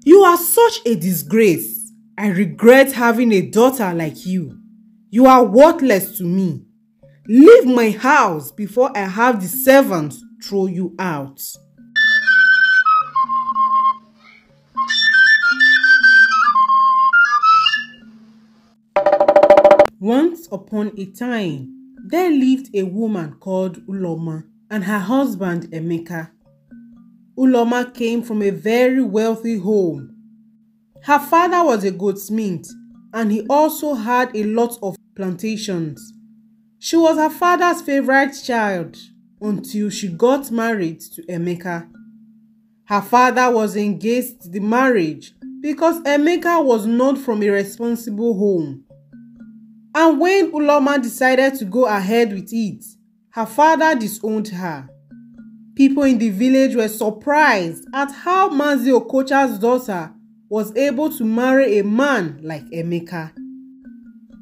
You are such a disgrace. I regret having a daughter like you. You are worthless to me. Leave my house before I have the servants throw you out. Once upon a time, there lived a woman called Uloma and her husband Emeka. Uloma came from a very wealthy home. Her father was a goldsmith and he also had a lot of plantations. She was her father's favorite child until she got married to Emeka. Her father was against the marriage because Emeka was not from a responsible home. And when Uloma decided to go ahead with it, her father disowned her. People in the village were surprised at how Mazi Okocha's daughter was able to marry a man like Emeka.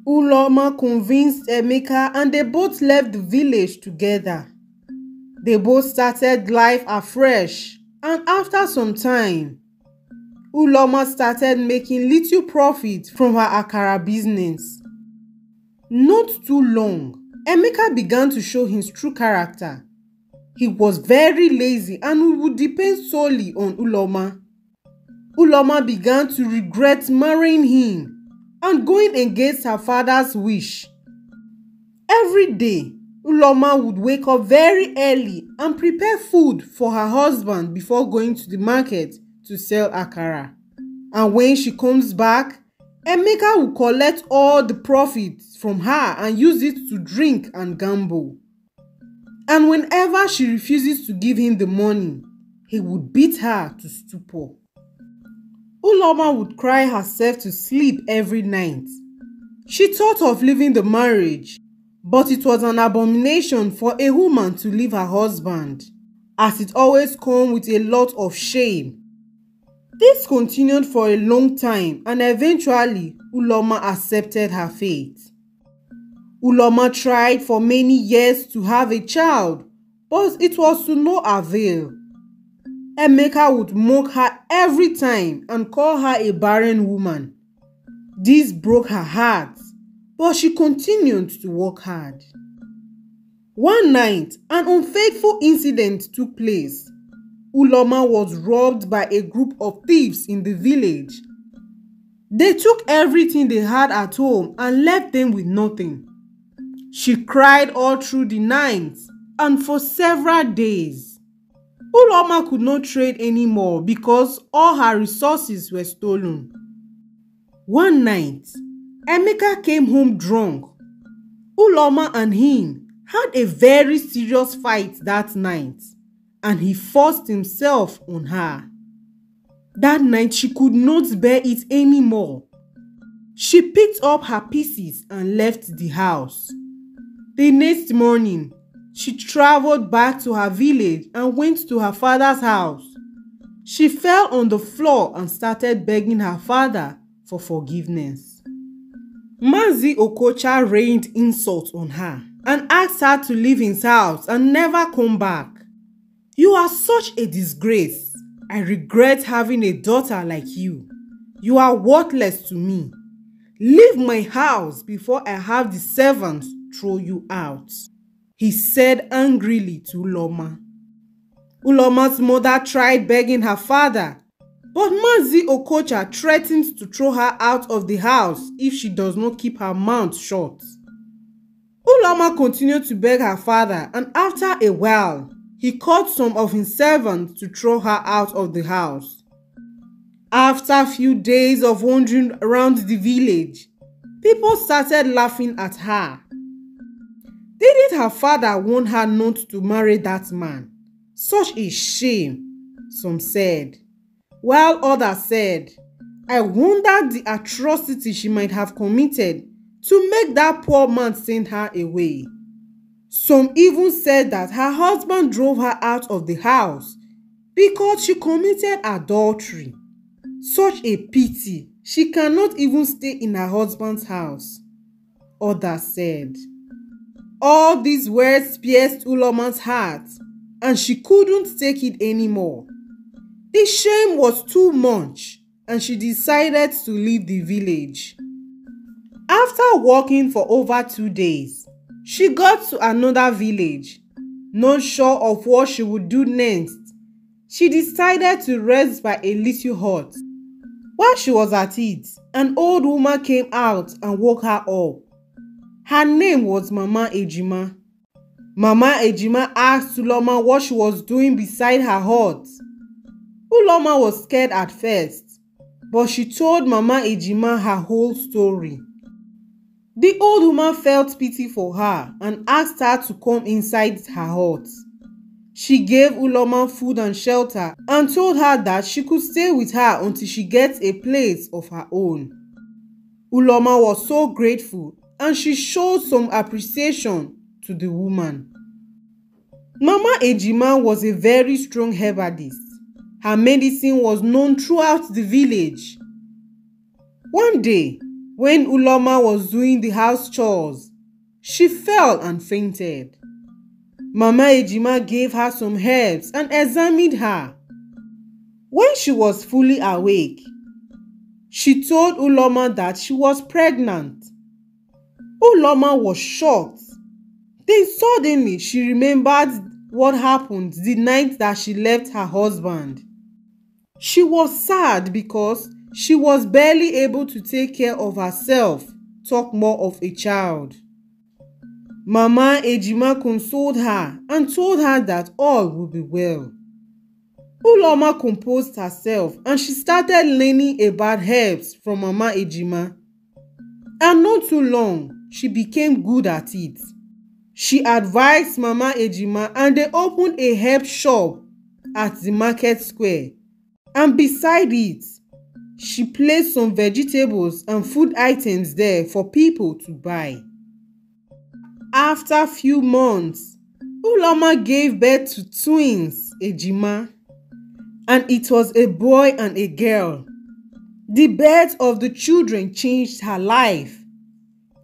Uloma convinced Emeka and they both left the village together. They both started life afresh, and after some time, Uloma started making little profit from her akara business. Not too long, Emeka began to show his true character. He was very lazy and would depend solely on Uloma. Uloma began to regret marrying him and going against her father's wish. Every day, Uloma would wake up very early and prepare food for her husband before going to the market to sell akara. And when she comes back, Emeka will collect all the profits from her and use it to drink and gamble. And whenever she refuses to give him the money, he would beat her to stupor. Uloma would cry herself to sleep every night. She thought of leaving the marriage, but it was an abomination for a woman to leave her husband, as it always comes with a lot of shame. This continued for a long time and eventually Uloma accepted her fate. Uloma tried for many years to have a child, but it was to no avail. Emeka would mock her every time and call her a barren woman. This broke her heart, but she continued to work hard. One night, an unfaithful incident took place. Uloma was robbed by a group of thieves in the village. They took everything they had at home and left them with nothing. She cried all through the night and for several days. Uloma could not trade anymore because all her resources were stolen. One night, Emeka came home drunk. Uloma and him had a very serious fight that night, and he forced himself on her. That night she could not bear it anymore. She picked up her pieces and left the house. The next morning, she traveled back to her village and went to her father's house. She fell on the floor and started begging her father for forgiveness. Mazi Okocha rained insults on her and asked her to leave his house and never come back. You are such a disgrace. I regret having a daughter like you. You are worthless to me. Leave my house before I have the servants throw you out, he said angrily to Uloma. Uloma's mother tried begging her father, but Mazi Okocha threatened to throw her out of the house if she does not keep her mouth shut. Uloma continued to beg her father, and after a while, he called some of his servants to throw her out of the house. After a few days of wandering around the village, people started laughing at her. Didn't her father warn her not to marry that man? Such a shame, some said, while others said, I wondered the atrocity she might have committed to make that poor man send her away. Some even said that her husband drove her out of the house because she committed adultery. Such a pity, she cannot even stay in her husband's house, others said. All these words pierced Uloma's heart, and she couldn't take it anymore. The shame was too much. and she decided to leave the village. After walking for over 2 days, she got to another village. Not sure of what she would do next, she decided to rest by a little hut. While she was at it, an old woman came out and woke her up. Her name was Mama Ejima. Mama Ejima asked Uloma what she was doing beside her hut. Uloma was scared at first, but she told Mama Ejima her whole story. The old woman felt pity for her and asked her to come inside her hut. She gave Uloma food and shelter and told her that she could stay with her until she gets a place of her own. Uloma was so grateful and she showed some appreciation to the woman. Mama Ejima was a very strong herbalist. Her medicine was known throughout the village. One day, when Uloma was doing the house chores, she fell and fainted. Mama Ejima gave her some herbs and examined her. When she was fully awake, she told Uloma that she was pregnant. Uloma was shocked. Then suddenly she remembered what happened the night that she left her husband. She was sad because she was barely able to take care of herself, talk more of a child. Mama Ejima consoled her and told her that all would be well. Uloma composed herself and she started learning about herbs from Mama Ejima. And not too long, she became good at it. She advised Mama Ejima and they opened a herb shop at the market square. And beside it, she placed some vegetables and food items there for people to buy. After a few months, Uloma gave birth to twins, Ejima, and it was a boy and a girl. The birth of the children changed her life.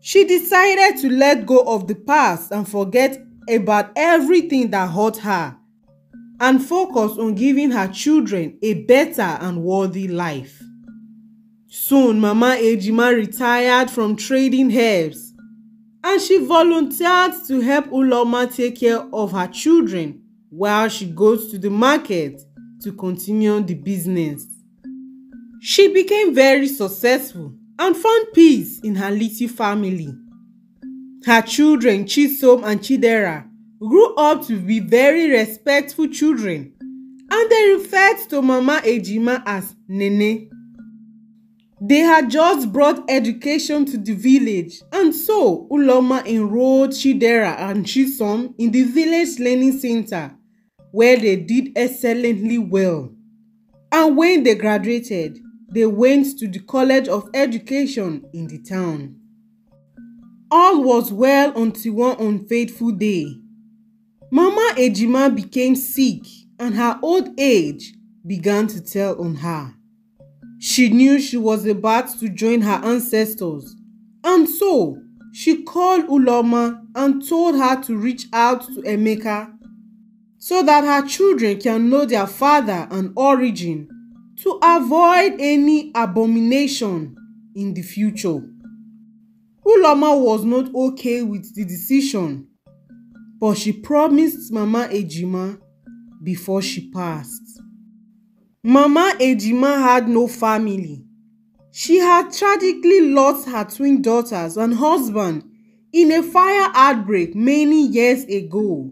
She decided to let go of the past and forget about everything that hurt her and focus on giving her children a better and worthy life. Soon, Mama Ejima retired from trading herbs and she volunteered to help Uloma take care of her children while she goes to the market to continue the business. She became very successful and found peace in her little family. Her children, Chisom and Chidera, grew up to be very respectful children and they referred to Mama Ejima as Nene. They had just brought education to the village and so Uloma enrolled Chidera and Chisom in the village learning center where they did excellently well. And when they graduated, they went to the College of Education in the town. All was well until one unfaithful day. Mama Ejima became sick and her old age began to tell on her. She knew she was about to join her ancestors, and so she called Uloma and told her to reach out to Emeka so that her children can know their father and origin to avoid any abomination in the future. Uloma was not okay with the decision, but she promised Mama Ejima before she passed. Mama Ejima had no family. She had tragically lost her twin daughters and husband in a fire outbreak many years ago.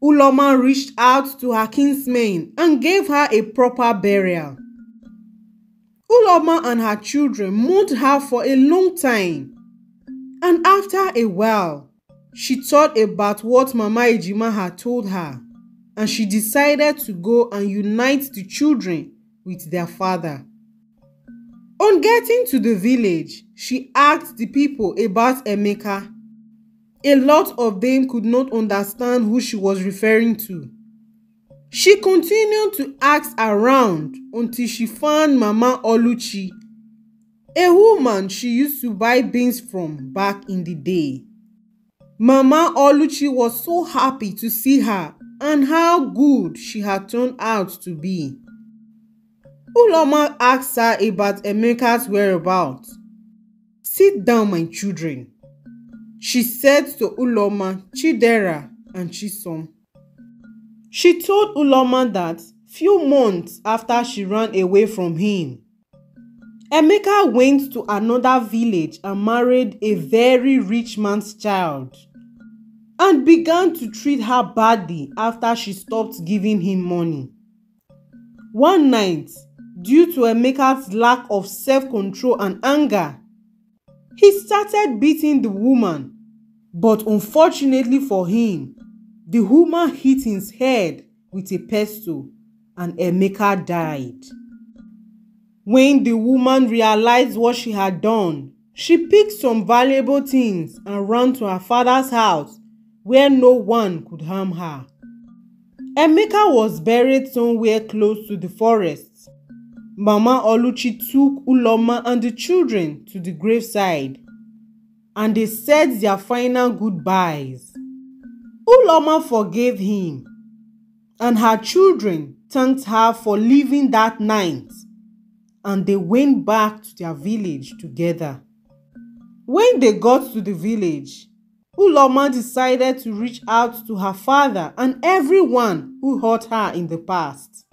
Uloma reached out to her kinsmen and gave her a proper burial. Uloma and her children mourned her for a long time, and after a while, she thought about what Mama Ejima had told her, and she decided to go and unite the children with their father. On getting to the village, she asked the people about Emeka. A lot of them could not understand who she was referring to. She continued to ask around until she found Mama Oluchi, a woman she used to buy beans from back in the day. Mama Oluchi was so happy to see her and how good she had turned out to be. Uloma asked her about Emeka's whereabouts. "Sit down, my children," she said to Uloma, Chidera, and Chisom. She told Uloma that few months after she ran away from him, Emeka went to another village and married a very rich man's child and began to treat her badly after she stopped giving him money. One night, due to Emeka's lack of self-control and anger, he started beating the woman, but unfortunately for him, the woman hit his head with a pestle and Emeka died. When the woman realized what she had done, she picked some valuable things and ran to her father's house where no one could harm her. Emeka was buried somewhere close to the forest. Mama Oluchi took Uloma and the children to the graveside, and they said their final goodbyes. Uloma forgave him, and her children thanked her for leaving that night, and they went back to their village together. When they got to the village, Uloma decided to reach out to her father and everyone who hurt her in the past.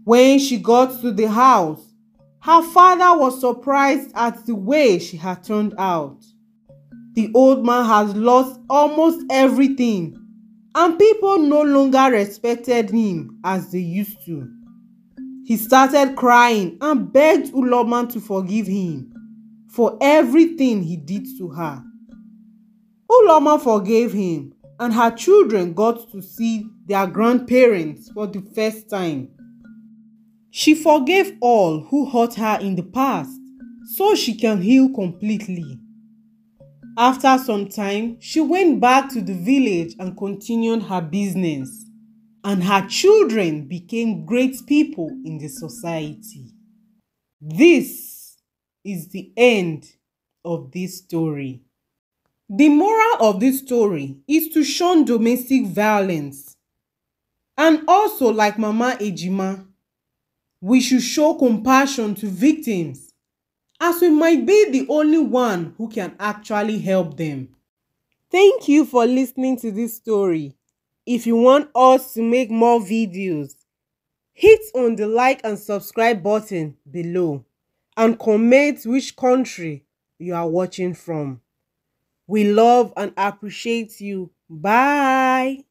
When she got to the house, her father was surprised at the way she had turned out. The old man had lost almost everything, and people no longer respected him as they used to. He started crying and begged Uloma to forgive him for everything he did to her. Uloma forgave him, and her children got to see their grandparents for the first time. She forgave all who hurt her in the past so she can heal completely. After some time, she went back to the village and continued her business, and her children became great people in the society. This is the end of this story. The moral of this story is to shun domestic violence, and also, like Mama Ejima, we should show compassion to victims, as we might be the only one who can actually help them. Thank you for listening to this story. If you want us to make more videos, hit on the like and subscribe button below and comment which country you are watching from. We love and appreciate you. Bye.